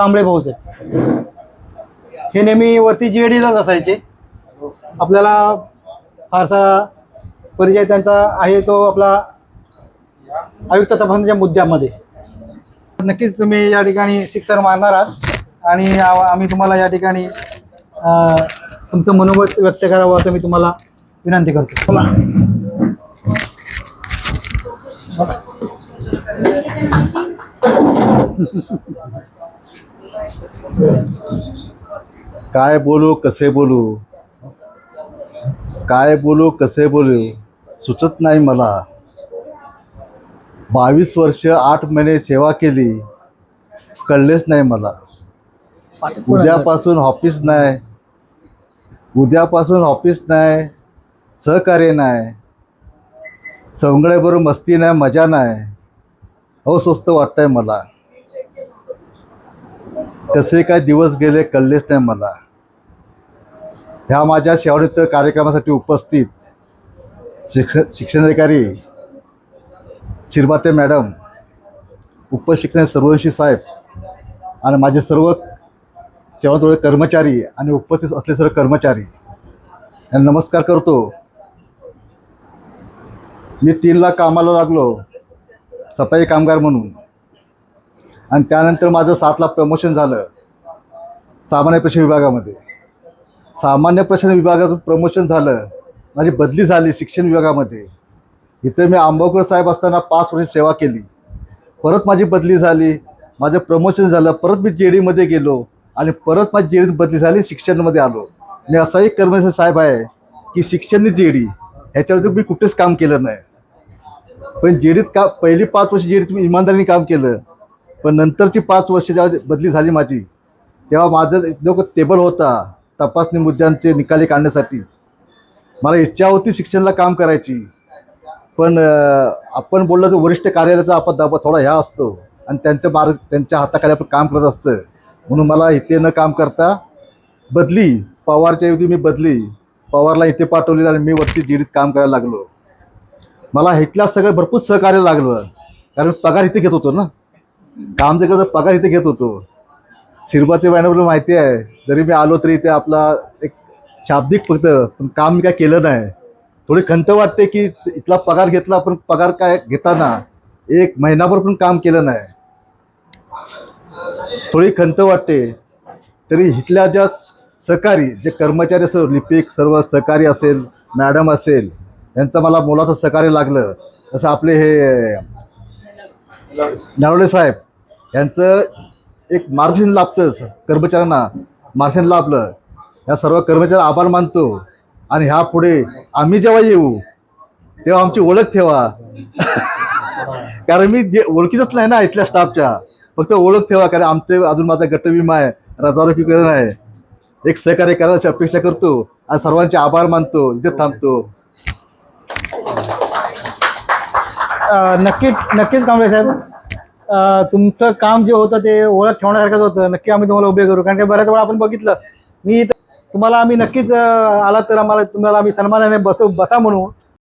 कांबळे भाऊ आहेत. हे नेहमी वरती GADलाच असायचे. आपल्याला फारसा परिचय त्यांचा आहे तो आपला आयुक्त तपासणीच्या मुद्द्यामध्ये. नक्कीच तुम्ही या ठिकाणी सिक्सर मारणार आहात आणि आम्ही तुम्हाला या ठिकाणी तुमचं मनोगत व्यक्त करावं असं मी तुम्हाला विनंती करतो. बोला. काय बोलू कसे बोलू, काय बोलू कसे बोलू सुचत नाही मला. 22 वर्ष 8 महिने सेवा केली, कळलेच नाही मला. उद्यापासून ऑफिस नाही, सहकार्य नाही, सवंगड्याबरोबर मस्ती नाही, मजा नाही. अस्वस्थ वाटतंय मला. कसे काय दिवस गेले कळलेच नाही मला. ह्या माझ्या शेवटच्या कार्यक्रमासाठी उपस्थित शिक्षणाधिकारी शिरभाते मॅडम, उपशिक्षण सर्वंशी साहेब आणि माझे सर्व सेवांतोळे कर्मचारी आणि उपस्थित असलेले सर्व कर्मचारी यांना नमस्कार करतो. मी 3ला कामाला लागलो सफाई कामगार म्हणून आणि त्यानंतर माझं 7ला प्रमोशन झालं सामान्य प्रशासन विभागामध्ये. सामान्य प्रशासन विभागातून प्रमोशन झालं, माझी बदली झाली शिक्षण विभागामध्ये. इथे मी आंबेडकर साहेब असताना 5 वर्ष सेवा केली. परत माझी बदली झाली, माझं प्रमोशन झालं, परत मी GADमध्ये गेलो आणि परत माझी GAD बदली झाली, शिक्षणामध्ये आलो. मी असाही कर्मचारी साहेब आहे की शिक्षण GAD ह्याच्यावरती मी कुठेच काम केलं नाही. पण GADत पहिली 5 वर्ष GADत मी इमानदारीने काम केलं. पण नंतरची 5 वर्ष जेव्हा बदली झाली माझी, तेव्हा माझं जो टेबल होता तपासणी मुद्द्यांचे निकाली काढण्यासाठी, मला इच्छा होती शिक्षणाला काम करायची. पण आपण बोललं तर वरिष्ठ कार्यालयाचा आपण दबाव थोडा ह्या असतो आणि त्यांच्या हाताखाली आपण काम करत असतं. म्हणून मला इथे न काम करता बदली पवारच्या ऐवजी मी पवारला इथे पाठवलेलं आणि मी वरती GADत काम करायला लागलो. मला इथल्या सगळं भरपूर सहकार्य लागलं, कारण पगार इथे घेत होतो ना. काम जे करतो पगार इथे घेत होतो. शिरभाते मॅडमला माहिती आहे, जरी मी आलो तरी इथे आपला एक शाब्दिक फक्त, पण काम मी काय केलं नाही. थोडी खंत वाटते की इथला पगार घेतला, पण पगार काय घेताना 1 महिनाभर पण काम केलं नाही. थोडी खंत वाटते. तरी इथल्या ज्या सहकारी जे कर्मचारी असेल, लिपिक सर्व सहकारी असेल, मॅडम असेल, यांचं मला मोलाचं सहकार्य लागलं. जसं आपले हे नरवडे साहेब यांचं एक मार्गदर्शन लाभतं कर्मचाऱ्यांना, मार्गदर्शन लाभलं. या सर्व कर्मचाऱ्यांना आभार मानतो. आणि ह्या पुढे आम्ही जेव्हा येऊ तेव्हा आमची ओळख ठेवा. कारण मी ओळखीतच नाही ना इथल्या स्टाफच्या, फक्त ओळख ठेवा. कारण आमचे अजून माझा गटविमा आहे, रजारोपीकरण आहे. एक सहकार्य करायची अपेक्षा करतो आणि सर्वांचे आभार मानतो. इथे थांबतो. नक्कीच कांबळे साहेब, तुमचं काम जे होतं ते ओळख ठेवण्यासारखंच होतं. नक्की आम्ही तुम्हाला उभे करू, कारण की बऱ्याच वेळा आपण बघितलं, तुम्हाला आम्ही नक्कीच आला तर तुम्हाला आम्ही सन्मानाने बसा म्हणू.